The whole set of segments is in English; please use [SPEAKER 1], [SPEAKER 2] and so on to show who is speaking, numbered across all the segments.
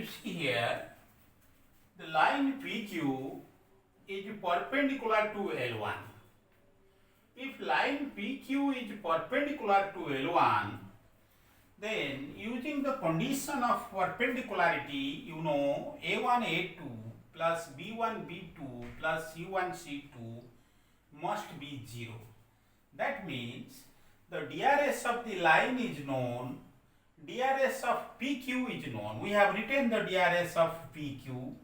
[SPEAKER 1] see here, the line PQ is perpendicular to L1. If line PQ is perpendicular to L1, then using the condition of perpendicularity, you know A1 A2 plus B1 B2 plus C1 C2 must be 0. That means the DRS of the line is known, DRS of PQ is known. We have written the DRS of PQ,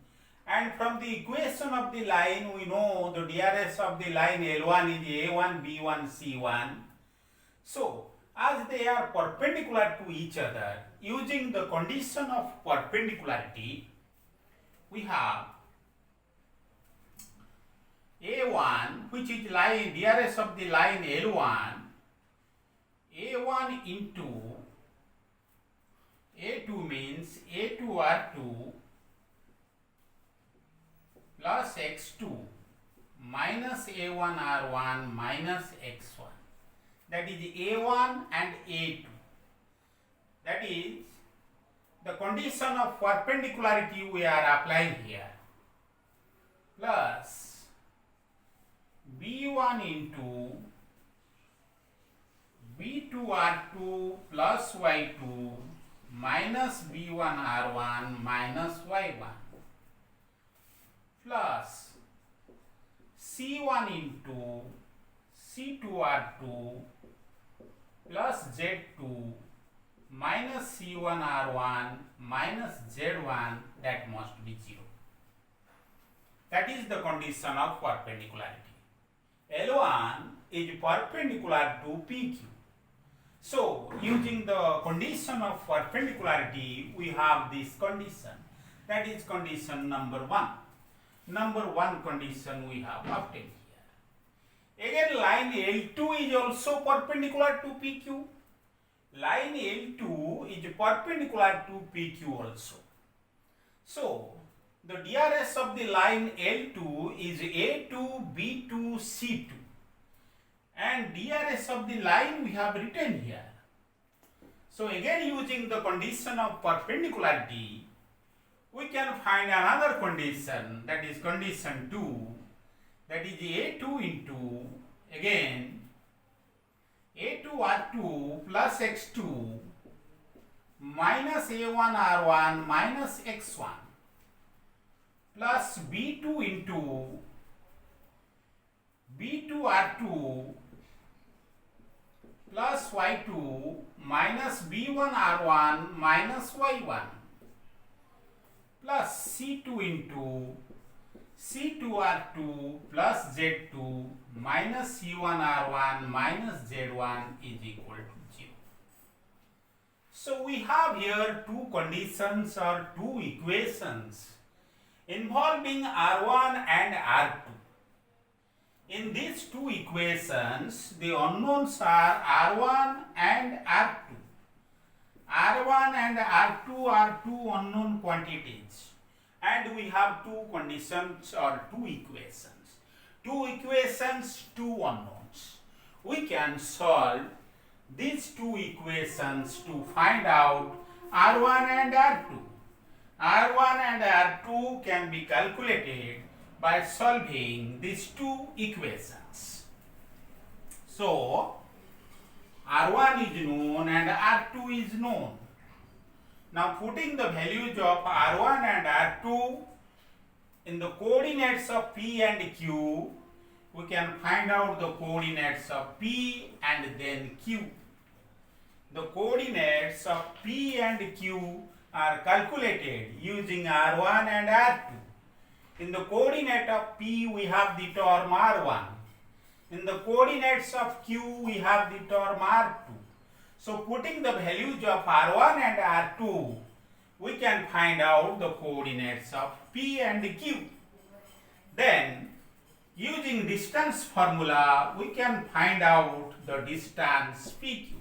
[SPEAKER 1] and from the equation of the line we know the DRS of the line L1 is A1 B1 C1. So as they are perpendicular to each other, using the condition of perpendicularity, we have A1, which is line DRS of the line L1, A1 into A2 means A2R2 plus X2 minus A1R1 minus X1. That is A1 and A2. That is the condition of perpendicularity we are applying here. Plus B1 into B2R2 plus Y2 minus B1R1 minus Y1 plus C1 into C2R2 plus Z2 minus C1R1 minus Z1, that must be 0. That is the condition of perpendicularity. L1 is perpendicular to PQ. So, using the condition of perpendicularity, we have this condition. That is condition number 1. Number 1 condition we have obtained here. Again, line L2 is also perpendicular to PQ. Line L2 is perpendicular to PQ also. So, the DRS of the line L2 is A2, B2, C2. And DRS of the line we have written here. So again, using the condition of perpendicularity, we can find another condition, that is condition 2, that is A2 into, again, A2R2 plus X2 minus A1R1 minus X1 plus B2 into B2R2 plus Y2 minus B1R1 minus Y1 plus C2 into C2R2 plus Z2 minus C1R1 minus Z1 is equal to 0. So we have here two conditions or two equations involving R1 and R2. In these two equations, the unknowns are R1 and R2. R1 and R2 are two unknown quantities, and we have two conditions or two equations. Two equations, two unknowns. We can solve these two equations to find out R1 and R2. R1 and R2 can be calculated by solving these two equations. So, R1 is known and R2 is known. Now, putting the values of R1 and R2 in the coordinates of P and Q, we can find out the coordinates of P and then Q. The coordinates of P and Q are calculated using R1 and R2. In the coordinate of P, we have the term R1. In the coordinates of Q, we have the term R2. So, putting the values of R1 and R2, we can find out the coordinates of P and Q. Then, using distance formula, we can find out the distance PQ.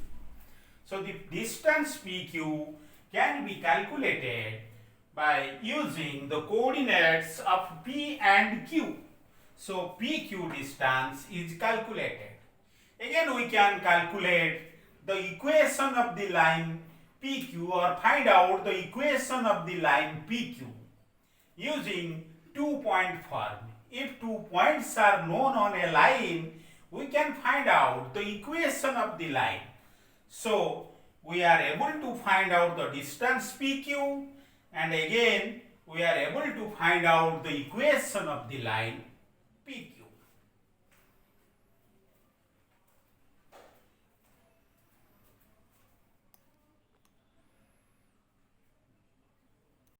[SPEAKER 1] So, the distance PQ can be calculated by using the coordinates of P and Q. So, PQ distance is calculated. Again, we can calculate the equation of the line PQ or find out the equation of the line PQ using 2-point form. If 2 points are known on a line, we can find out the equation of the line. So we are able to find out the distance PQ, and again we are able to find out the equation of the line PQ.